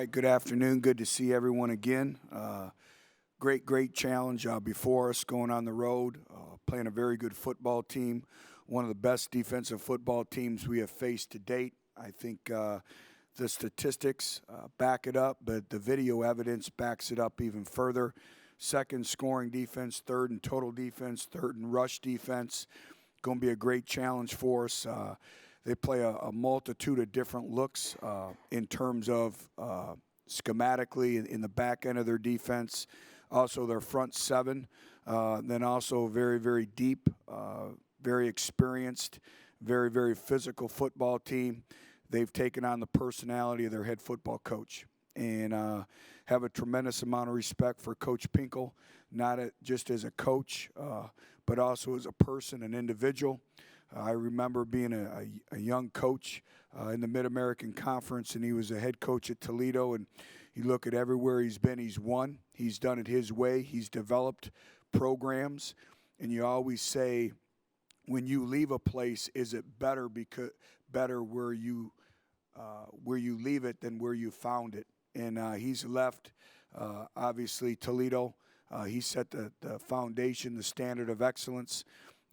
right, good afternoon. Good to see everyone again. Great challenge before us going on the road, playing a very good football team, one of the best defensive football teams we have faced to date. I think the statistics back it up, but the video evidence backs it up even further. Second scoring defense, third in total defense, third in rush defense. Going to be a great challenge for us. They play a multitude of different looks in terms of schematically in the back end of their defense. Also their front seven, then also very deep, very experienced, very physical football team. They've taken on the personality of their head football coach and have a tremendous amount of respect for Coach Pinkel, not just as a coach, but also as a person, an individual. I remember being a young coach in the Mid-American Conference, and he was a head coach at Toledo, and you look at everywhere he's been, he's won. He's done it his way. He's developed programs, and you always say, when you leave a place, is it better where you leave it than where you found it? And he's left, obviously, Toledo. He set the foundation, the standard of excellence,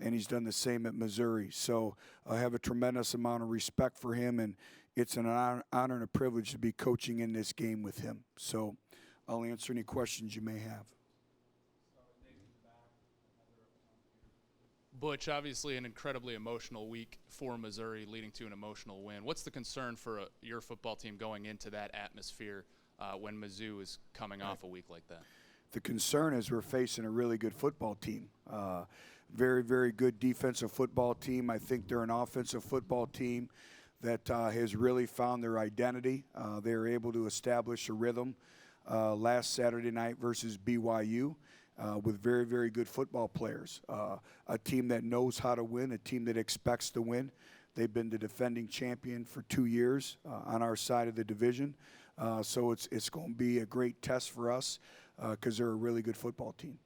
and he's done the same at Missouri. So I have a tremendous amount of respect for him, and it's an honor and a privilege to be coaching in this game with him. So I'll answer any questions you may have. Butch, obviously an incredibly emotional week for Missouri, leading to an emotional win. What's the concern for your football team going into that atmosphere when Mizzou is coming off a week like that? The concern is we're facing a really good football team. Very good defensive football team. I think they're an offensive football team that has really found their identity. They were able to establish a rhythm last Saturday night versus BYU with very good football players. A team that knows how to win, a team that expects to win. They've been the defending champion for 2 years on our side of the division. So it's going to be a great test for us because they're a really good football team.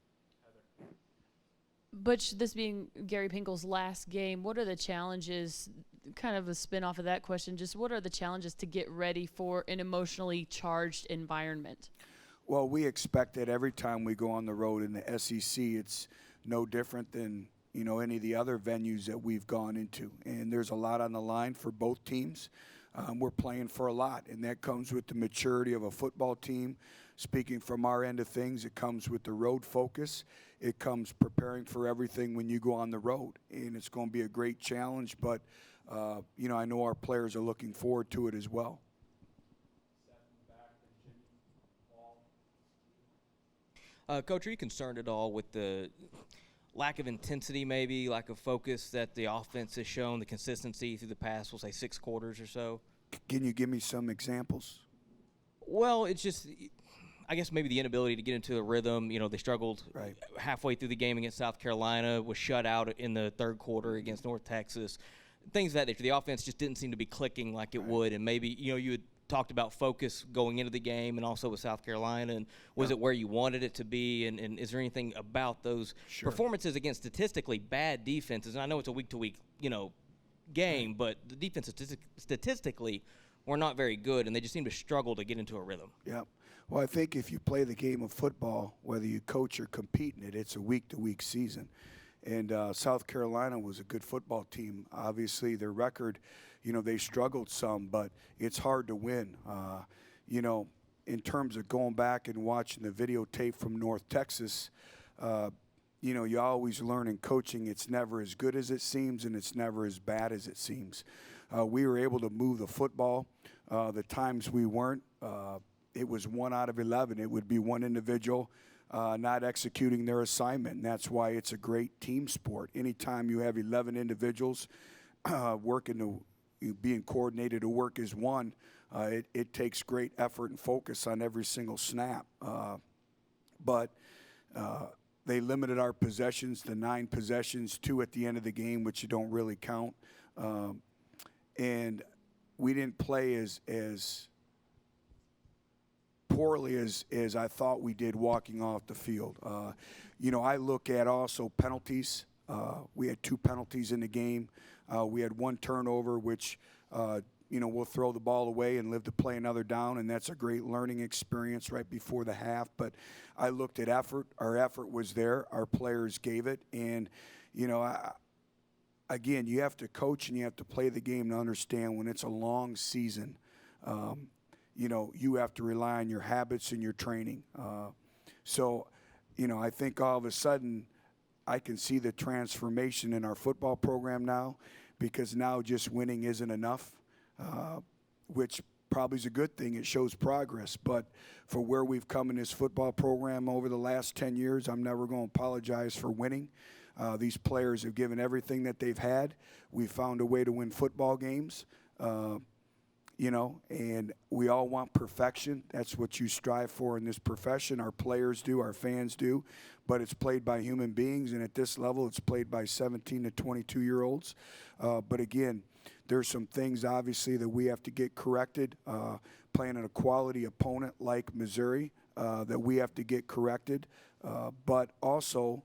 Butch, this being Gary Pinkel's last game, what are the challenges, kind of a spin-off of that question, just what are the challenges to get ready for an emotionally charged environment? Well, we expect that every time we go on the road in the SEC, it's no different than, any of the other venues that we've gone into. And there's a lot on the line for both teams. We're playing for a lot, and that comes with the maturity of a football team. Speaking from our end of things, it comes with the road focus. It comes preparing for everything when you go on the road, and it's going to be a great challenge. But, I know our players are looking forward to it as well. Coach, are you concerned at all with the lack of intensity, maybe, lack of focus that the offense has shown, the consistency through the past, we'll say, 6 quarters or so? Can you give me some examples? Well, it's just, I guess maybe the inability to get into a rhythm. They struggled halfway through the game against South Carolina, was shut out in the third quarter against North Texas. Things that the offense just didn't seem to be clicking like it would. And maybe, you had talked about focus going into the game and also with South Carolina. And was it where you wanted it to be? And is there anything about those performances against statistically bad defenses? And I know it's a week-to-week, game, but the defenses statistically were not very good, and they just seem to struggle to get into a rhythm. Yeah. Well, I think if you play the game of football, whether you coach or compete in it, it's a week-to-week season. And South Carolina was a good football team. Obviously, their record, they struggled some, but it's hard to win. In terms of going back and watching the videotape from North Texas, you always learn in coaching it's never as good as it seems and it's never as bad as it seems. We were able to move the football. The times we weren't, it was 1 out of 11. It would be one individual not executing their assignment, and that's why it's a great team sport. Anytime you have 11 individuals being coordinated to work as one, it takes great effort and focus on every single snap. But they limited our possessions to 9 possessions, 2 at the end of the game, which you don't really count. And we didn't play as poorly as I thought we did walking off the field. I look at also penalties. We had 2 penalties in the game. We had 1 turnover, which we'll throw the ball away and live to play another down, and that's a great learning experience right before the half. But I looked at effort. Our effort was there. Our players gave it. And, again, you have to coach and you have to play the game to understand when it's a long season, you have to rely on your habits and your training. So, I think all of a sudden I can see the transformation in our football program now, because now just winning isn't enough, which probably is a good thing. It shows progress. But for where we've come in this football program over the last 10 years, I'm never going to apologize for winning. These players have given everything that they've had. We've found a way to win football games, and we all want perfection. That's what you strive for in this profession. Our players do, our fans do, but it's played by human beings, and at this level it's played by 17 to 22-year-olds. But again, there's some things obviously that we have to get corrected. Playing a quality opponent like Missouri, that we have to get corrected. But also,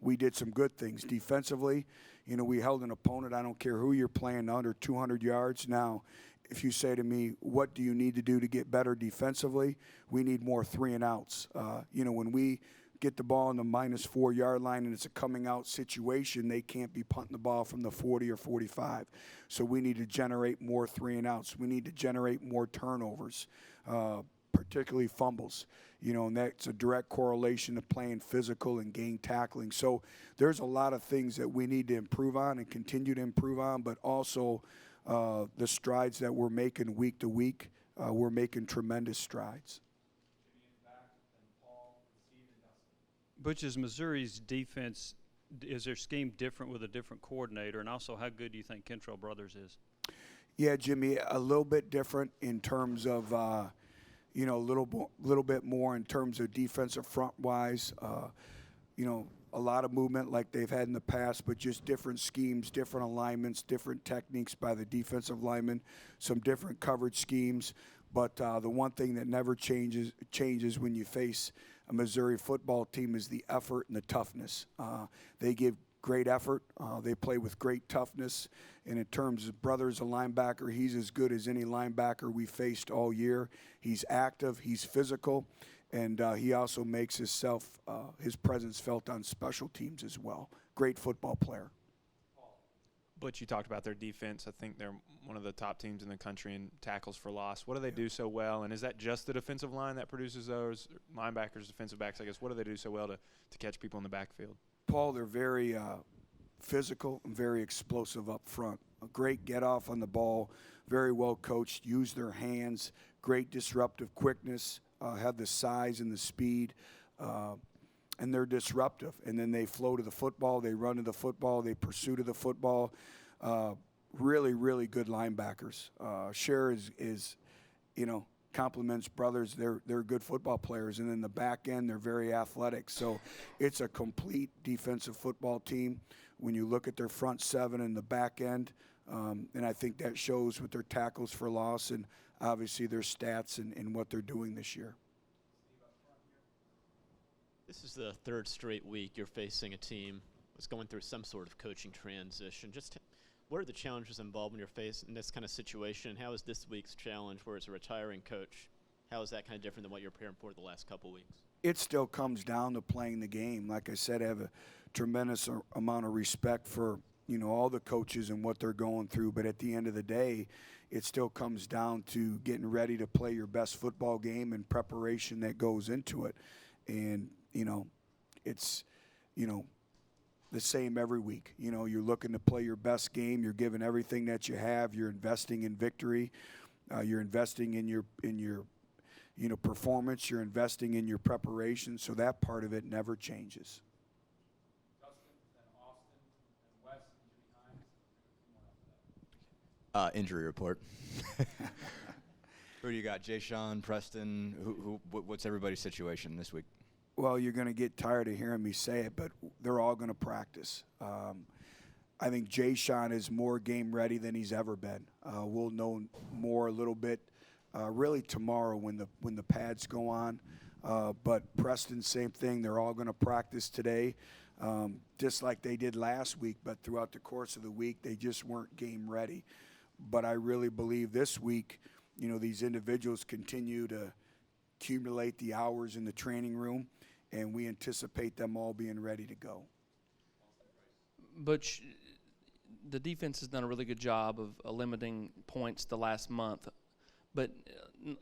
we did some good things defensively. We held an opponent, I don't care who you're playing, under 200 yards. Now, if you say to me, what do you need to do to get better defensively? We need more 3-and-outs. When we get the ball on the -4 yard line and it's a coming out situation, they can't be punting the ball from the 40 or 45. So we need to generate more 3-and-outs. We need to generate more turnovers, particularly fumbles. And that's a direct correlation to playing physical and game tackling. So there's a lot of things that we need to improve on and continue to improve on, but also the strides that we're making week to week, we're making tremendous strides. Butch, is Missouri's defense, is their scheme different with a different coordinator? And also, how good do you think Kentrell Brothers is? Yeah, Jimmy, a little bit different in terms of, a little bit more in terms of defensive front-wise. A lot of movement like they've had in the past, but just different schemes, different alignments, different techniques by the defensive linemen, some different coverage schemes. But the one thing that never changes when you face a Missouri football team is the effort and the toughness. They give great effort. They play with great toughness. And in terms of Brothers, a linebacker, he's as good as any linebacker we faced all year. He's active. He's physical. And he also makes his presence felt on special teams as well. Great football player. Butch, you talked about their defense. I think they're one of the top teams in the country in tackles for loss. What do they do so well? And is that just the defensive line that produces those linebackers, defensive backs? I guess, what do they do so well to catch people in the backfield? Paul, they're very physical and very explosive up front. A great get-off on the ball, very well coached, use their hands, great disruptive quickness, have the size and the speed, and they're disruptive. And then they flow to the football, they run to the football, they pursue to the football. Really, really good linebackers. Cher is compliments Brothers. They're good football players. And in the back end, they're very athletic. So it's a complete defensive football team when you look at their front seven and the back end. And I think that shows with their tackles for loss and obviously their stats and what they're doing this year. This is the third straight week you're facing a team that's going through some sort of coaching transition. Just what are the challenges involved when you're facing this kind of situation? How is this week's challenge, where it's a retiring coach, how is that kind of different than what you're preparing for the last couple weeks? It still comes down to playing the game. Like I said, I have a tremendous amount of respect for all the coaches and what they're going through. But at the end of the day, it still comes down to getting ready to play your best football game and preparation that goes into it. And, it's, the same every week. You're looking to play your best game. You're giving everything that you have. You're investing in victory. You're investing in your performance. You're investing in your preparation. So that part of it never changes. Injury report. Who do you got? Jay Sean, Preston? What's everybody's situation this week? Well, you're going to get tired of hearing me say it, but they're all going to practice. I think Jay Sean is more game ready than he's ever been. We'll know more a little bit really tomorrow when the pads go on. But Preston, same thing. They're all going to practice today, just like they did last week. But throughout the course of the week, they just weren't game ready. But I really believe this week, these individuals continue to accumulate the hours in the training room, and we anticipate them all being ready to go. Butch, the defense has done a really good job of limiting points the last month, but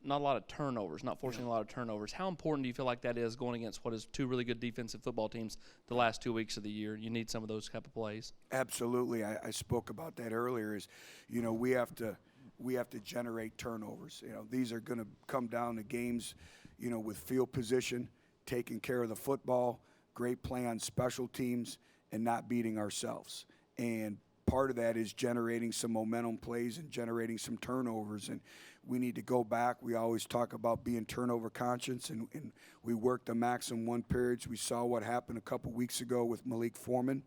not a lot of turnovers, not forcing a lot of turnovers. How important do you feel like that is going against what is two really good defensive football teams the last 2 weeks of the year? You need some of those type of plays. Absolutely. I spoke about that earlier is, we have to generate turnovers. These are going to come down to games, with field position, taking care of the football, great play on special teams, and not beating ourselves. And part of that is generating some momentum plays and generating some turnovers. And we need to go back. We always talk about being turnover conscious, and we work the maximum one periods. We saw what happened a couple weeks ago with Malik Foreman,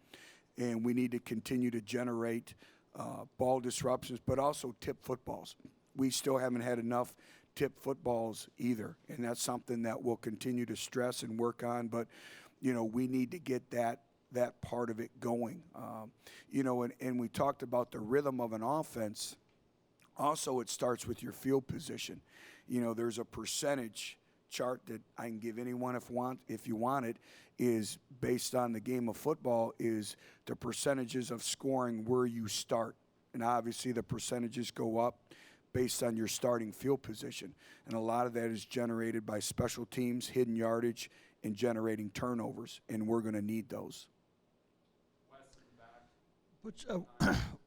and we need to continue to generate ball disruptions, but also tip footballs. We still haven't had enough tip footballs either, and that's something that we'll continue to stress and work on. But, we need to get that part of it going. And we talked about the rhythm of an offense. Also, it starts with your field position. There's a percentage chart that I can give anyone if you want it, is based on the game of football, is the percentages of scoring where you start. And obviously the percentages go up based on your starting field position. And a lot of that is generated by special teams, hidden yardage, and generating turnovers. And we're going to need those. Which,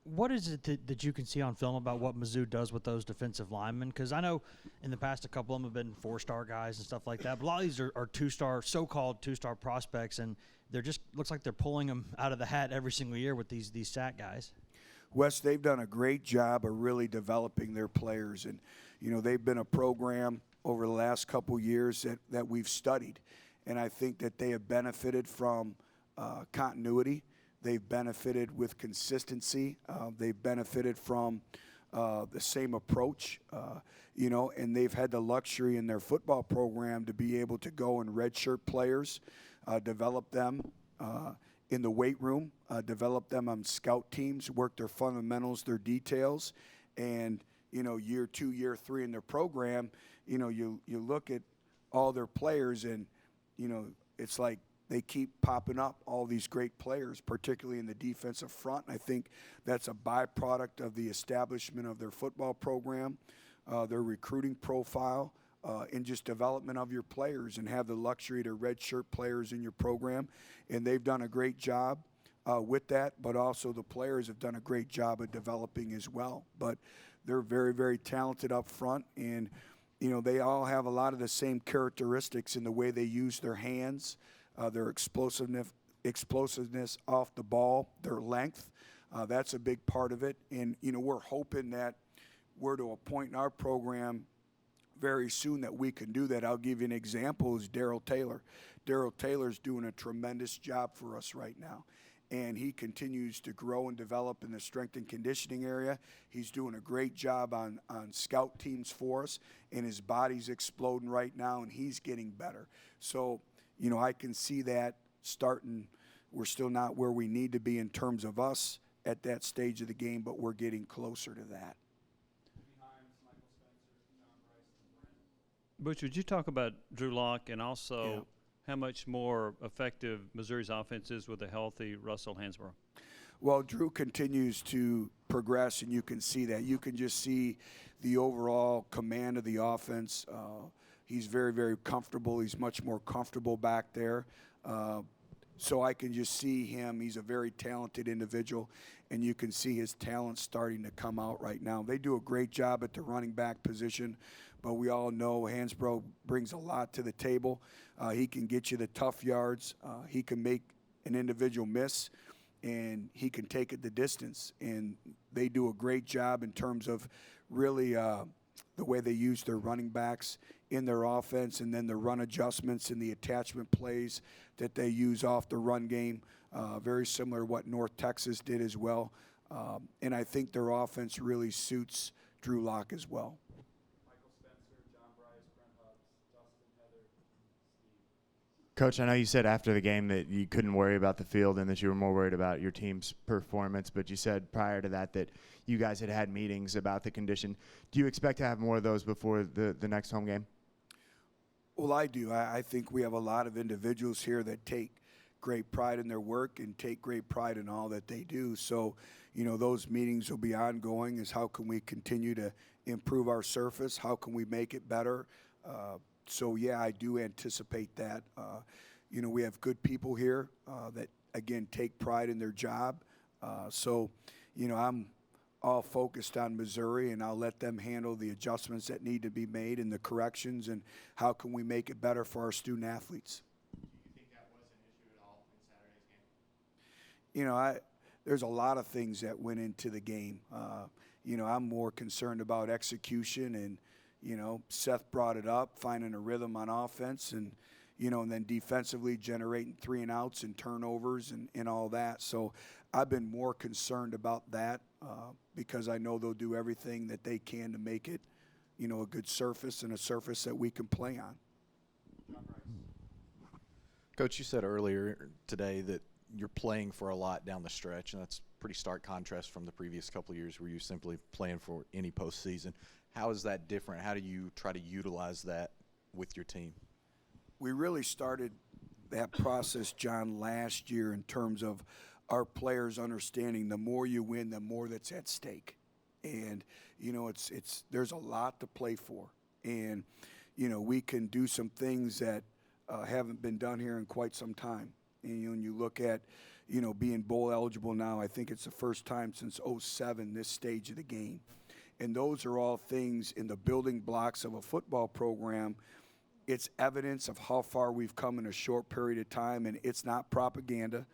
what is it that you can see on film about what Mizzou does with those defensive linemen? Because I know in the past a couple of them have been 4-star guys and stuff like that, but a lot of these are 2-star, so-called 2-star prospects, and they're just looks like they're pulling them out of the hat every single year with these SAC guys. Wes, they've done a great job of really developing their players, and they've been a program over the last couple years that we've studied, and I think that they have benefited from continuity. They've benefited with consistency. They've benefited from the same approach, and they've had the luxury in their football program to be able to go and redshirt players, develop them in the weight room, develop them on scout teams, work their fundamentals, their details, and, year 2, year 3 in their program, you look at all their players and, it's like, they keep popping up, all these great players, particularly in the defensive front. I think that's a byproduct of the establishment of their football program, their recruiting profile, and just development of your players, and have the luxury to redshirt players in your program. And they've done a great job with that, but also the players have done a great job of developing as well. But they're very, very talented up front, and, they all have a lot of the same characteristics in the way they use their hands, their explosiveness off the ball, their length. That's a big part of it. And, we're hoping that we're to a point in our program very soon that we can do that. I'll give you an example is Darrell Taylor. Darrell Taylor's doing a tremendous job for us right now. And he continues to grow and develop in the strength and conditioning area. He's doing a great job on scout teams for us, and his body's exploding right now, and he's getting better. So, I can see that starting. We're still not where we need to be in terms of us at that stage of the game, but we're getting closer to that. Butch, would you talk about Drew Lock and also how much more effective Missouri's offense is with a healthy Russell Hansbrough? Well, Drew continues to progress, and you can see that. You can just see the overall command of the offense. He's very, very comfortable. He's much more comfortable back there. So I can just see him. He's a very talented individual, and you can see his talent starting to come out right now. They do a great job at the running back position, but we all know Hansbrough brings a lot to the table. He can get you the tough yards. He can make an individual miss, and he can take it the distance. And they do a great job in terms of really the way they use their running backs in their offense, and then the run adjustments and the attachment plays that they use off the run game, very similar to what North Texas did as well. And I think their offense really suits Drew Lock as well. Coach, I know you said after the game that you couldn't worry about the field and that you were more worried about your team's performance, but you said prior to that you guys had meetings about the condition. Do you expect to have more of those before the next home game? Well, I do. I think we have a lot of individuals here that take great pride in their work and take great pride in all that they do. So, those meetings will be ongoing, is how can we continue to improve our surface? How can we make it better? So, yeah, I do anticipate that. We have good people here that, again, take pride in their job. So, I'm all focused on Missouri, and I'll let them handle the adjustments that need to be made and the corrections and how can we make it better for our student athletes. Do you think that was an issue at all in Saturday's game? There's a lot of things that went into the game. I'm more concerned about execution and, Seth brought it up, finding a rhythm on offense and then defensively generating 3 and outs and turnovers and all that. So I've been more concerned about that because I know they'll do everything that they can to make it, a good surface and a surface that we can play on. Coach, you said earlier today that you're playing for a lot down the stretch, and that's pretty stark contrast from the previous couple of years where you're simply playing for any postseason. How is that different? How do you try to utilize that with your team? We really started that process, John, last year in terms of our players understanding the more you win, the more that's at stake. And, there's a lot to play for. And, we can do some things that haven't been done here in quite some time. And when you look at, being bowl eligible now, I think it's the first time since 2007 this stage of the game. And those are all things in the building blocks of a football program. It's evidence of how far we've come in a short period of time, and it's not propaganda.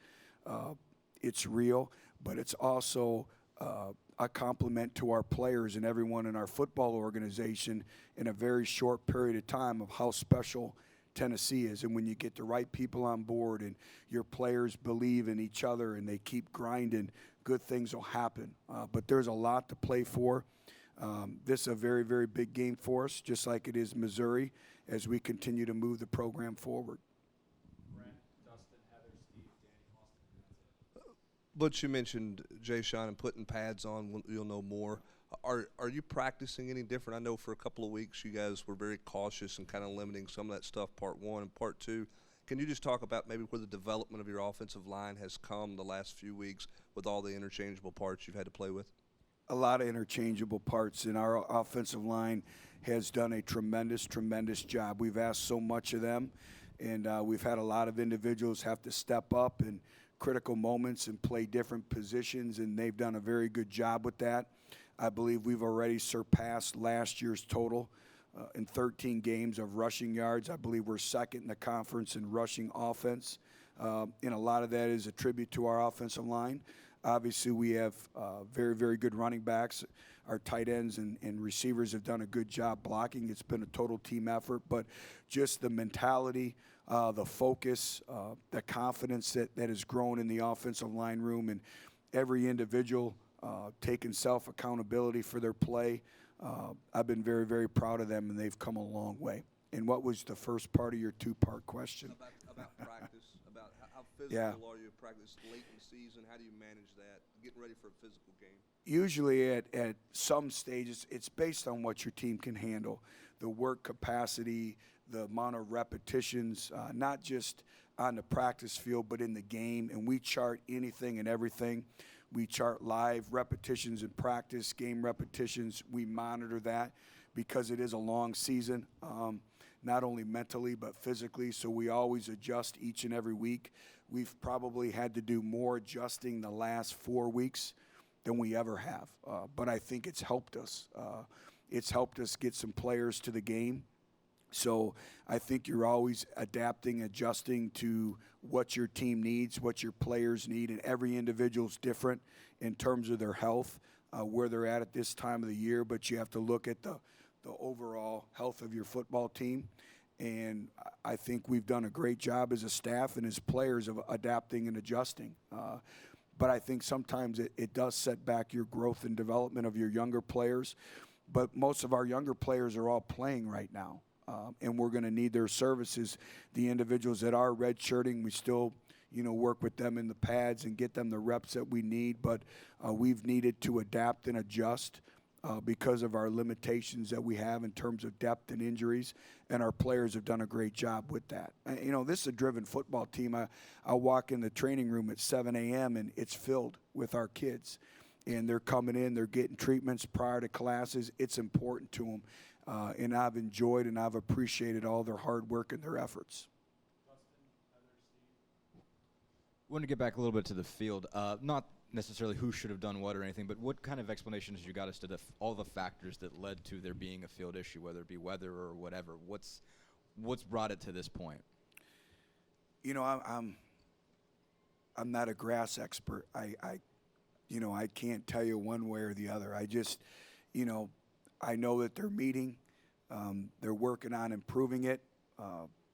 It's real, but it's also a compliment to our players and everyone in our football organization in a very short period of time of how special Tennessee is. And when you get the right people on board and your players believe in each other and they keep grinding, good things will happen. But there's a lot to play for. This is a very, very big game for us, just like it is Missouri, as we continue to move the program forward. Butch, you mentioned Jay Sean and putting pads on. You'll know more. Are you practicing any different? I know for a couple of weeks you guys were very cautious and kind of limiting some of that stuff, part one and part two. Can you just talk about maybe where the development of your offensive line has come the last few weeks with all the interchangeable parts you've had to play with? A lot of interchangeable parts, and our offensive line has done a tremendous, tremendous job. We've asked so much of them, and we've had a lot of individuals have to step up in critical moments and play different positions, and they've done a very good job with that. I believe we've already surpassed last year's total in 13 games of rushing yards. I believe we're second in the conference in rushing offense, and a lot of that is a tribute to our offensive line. Obviously, we have very, very good running backs. Our tight ends and receivers have done a good job blocking. It's been a total team effort, but just the mentality, the focus, the confidence that has grown in the offensive line room, and every individual taking self-accountability for their play. I've been very, very proud of them, and they've come a long way. And what was the first part of your two-part question? About practice, about how physical are you at practice late in the season? How do you manage that, getting ready for a physical game? Usually at some stages, it's based on what your team can handle, the work capacity, the amount of repetitions, not just on the practice field but in the game. And we chart anything and everything. We chart live repetitions in practice, game repetitions. We monitor that because it is a long season, not only mentally but physically, so we always adjust each and every week. We've probably had to do more adjusting the last 4 weeks than we ever have, but I think it's helped us. It's helped us get some players to the game. So I think you're always adapting, adjusting to what your team needs, what your players need, and every individual's different in terms of their health, where they're at this time of the year, but you have to look at the overall health of your football team. And I think we've done a great job as a staff and as players of adapting and adjusting. But I think sometimes it does set back your growth and development of your younger players. But most of our younger players are all playing right now. and we're going to need their services. The individuals that are redshirting, we still, work with them in the pads and get them the reps that we need, but we've needed to adapt and adjust because of our limitations that we have in terms of depth and injuries, and our players have done a great job with that. This is a driven football team. I walk in the training room at 7 a.m. and it's filled with our kids, and they're coming in, they're getting treatments prior to classes. It's important to them, and I've enjoyed and I've appreciated all their hard work and their efforts. I want to get back a little bit to the field. Not necessarily who should have done what or anything, but what kind of explanations you got as to all the factors that led to there being a field issue, whether it be weather or whatever? What's brought it to this point? I'm not a grass expert. I can't tell you one way or the other. I just, I know that they're meeting. They're working on improving it.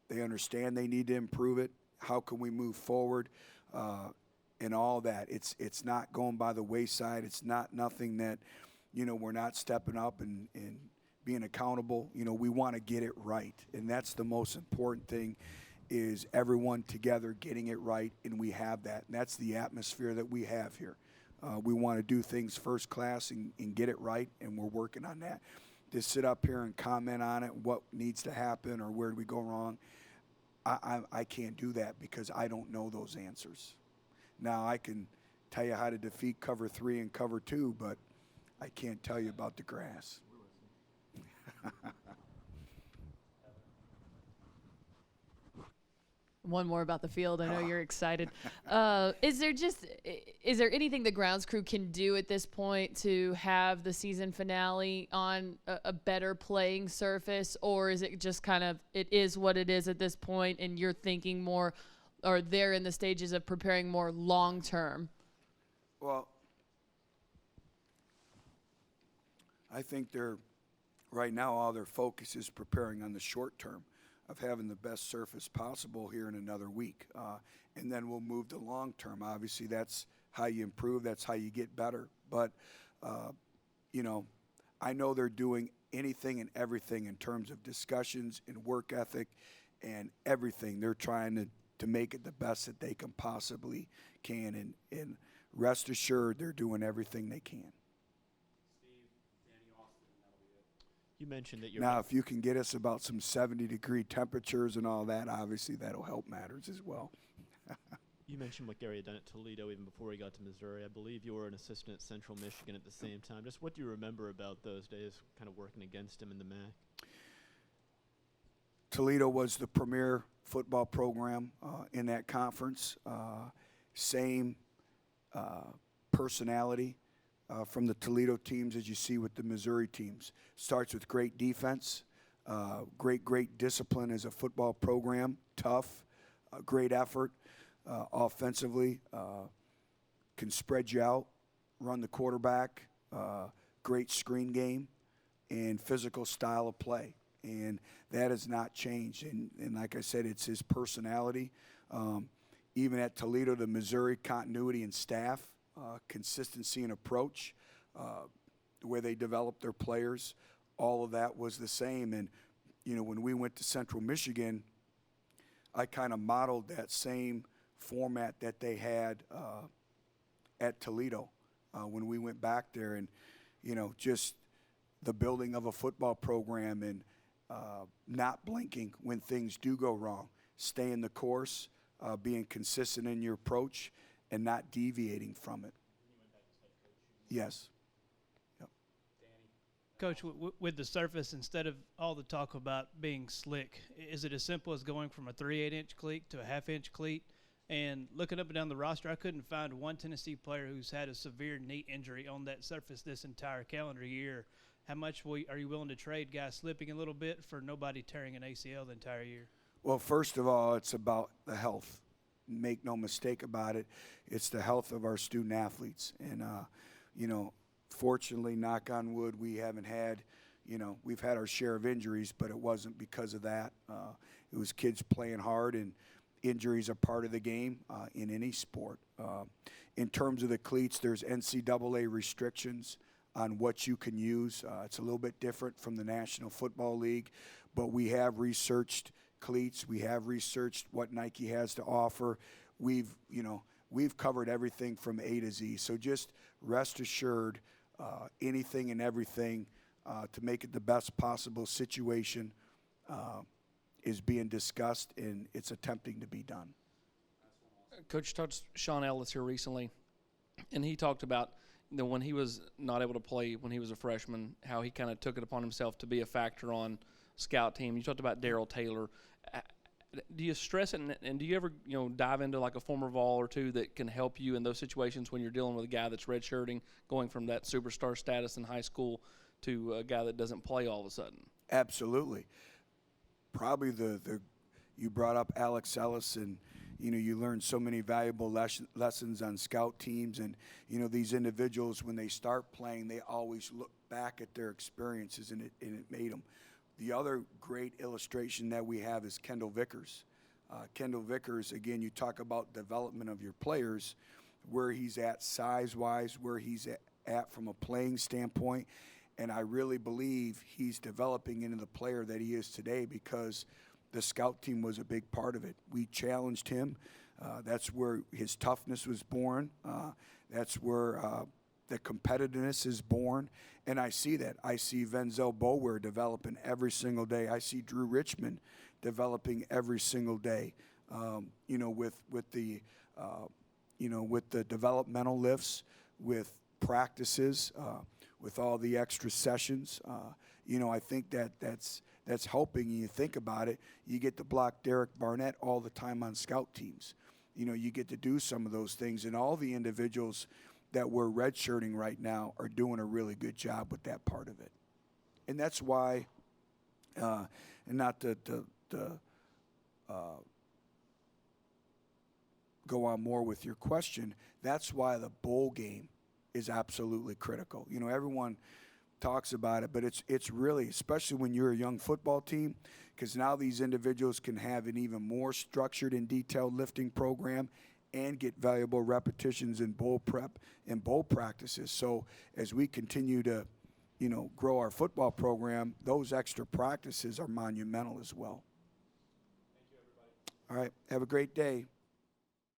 They understand they need to improve it. How can we move forward? And all that. It's not going by the wayside. It's not nothing that, we're not stepping up and being accountable. We want to get it right. And that's the most important thing, is everyone together getting it right, and we have that. And that's the atmosphere that we have here. We want to do things first class and get it right, and we're working on that. To sit up here and comment on it, what needs to happen or where do we go wrong, I can't do that because I don't know those answers. Now, I can tell you how to defeat cover 3 and cover 2, but I can't tell you about the grass. One more about the field. I know you're excited. Is there anything the grounds crew can do at this point to have the season finale on a better playing surface, or is it just kind of it is what it is at this point, and you're thinking more, or they're in the stages of preparing more long term? Well, I think right now all their focus is preparing on the short term of having the best surface possible here in another week. And then we'll move to long term. Obviously, that's how you improve. That's how you get better. But, I know they're doing anything and everything in terms of discussions and work ethic and everything. They're trying to make it the best that they can possibly can. And rest assured, they're doing everything they can. You mentioned that you're now, if you can get us about some 70-degree temperatures and all that, obviously that'll help matters as well. You mentioned what Gary had done at Toledo even before he got to Missouri. I believe you were an assistant at Central Michigan at the same time. Just what do you remember about those days, kind of working against him in the MAC? Toledo was the premier football program in that conference. Same personality from the Toledo teams as you see with the Missouri teams. Starts with great defense, great discipline as a football program, tough, great effort offensively, can spread you out, run the quarterback, great screen game, and physical style of play. And that has not changed. And like I said, it's his personality. Even at Toledo, the Missouri continuity and staff, consistency and approach, the way they develop their players, all of that was the same. And, when we went to Central Michigan, I kind of modeled that same format that they had at Toledo when we went back there. And, just the building of a football program and not blinking when things do go wrong, staying the course, being consistent in your approach, and not deviating from it. Yes. Yep. Coach, with the surface, instead of all the talk about being slick, is it as simple as going from a 3/8-inch cleat to a half-inch cleat? And looking up and down the roster, I couldn't find one Tennessee player who's had a severe knee injury on that surface this entire calendar year. How much are you willing to trade guys slipping a little bit for nobody tearing an ACL the entire year? Well, first of all, it's about the health. Make no mistake about it. It's the health of our student athletes. And, fortunately, knock on wood, we haven't had, we've had our share of injuries, but it wasn't because of that. It was kids playing hard, and injuries are part of the game in any sport. In terms of the cleats, there's NCAA restrictions on what you can use. It's a little bit different from the National Football League, but we have researched cleats. We have researched what Nike has to offer. We've covered everything from A to Z. So just rest assured, anything and everything to make it the best possible situation is being discussed, and it's attempting to be done. Coach talked to Sean Ellis here recently, and he talked about when he was not able to play when he was a freshman, how he kind of took it upon himself to be a factor on scout team. You talked about Darryl Taylor. Do you stress it, and do you ever dive into like a former Vol or two that can help you in those situations when you're dealing with a guy that's redshirting, going from that superstar status in high school to a guy that doesn't play all of a sudden? Absolutely. Probably you brought up Alex Ellis, and you learn so many valuable lessons on scout teams, and these individuals, when they start playing, they always look back at their experiences, and it made them. The other great illustration that we have is Kendall Vickers. Kendall Vickers, again, you talk about development of your players, where he's at size-wise, where he's at from a playing standpoint, and I really believe he's developing into the player that he is today because the scout team was a big part of it. We challenged him. That's where his toughness was born. That's where the competitiveness is born. And I see that. I see Venzel Bower developing every single day. I see Drew Richmond developing every single day. With the developmental lifts, with practices, with all the extra sessions. I think that's helping. You think about it, you get to block Derek Barnett all the time on scout teams. You get to do some of those things, and all the individuals that we're redshirting right now are doing a really good job with that part of it. And that's why, and not to go on more with your question, that's why the bowl game is absolutely critical. Everyone talks about it, but it's really, especially when you're a young football team, because now these individuals can have an even more structured and detailed lifting program and get valuable repetitions in bowl prep and bowl practices. So as we continue to, grow our football program, those extra practices are monumental as well. Thank you, everybody. All right, have a great day.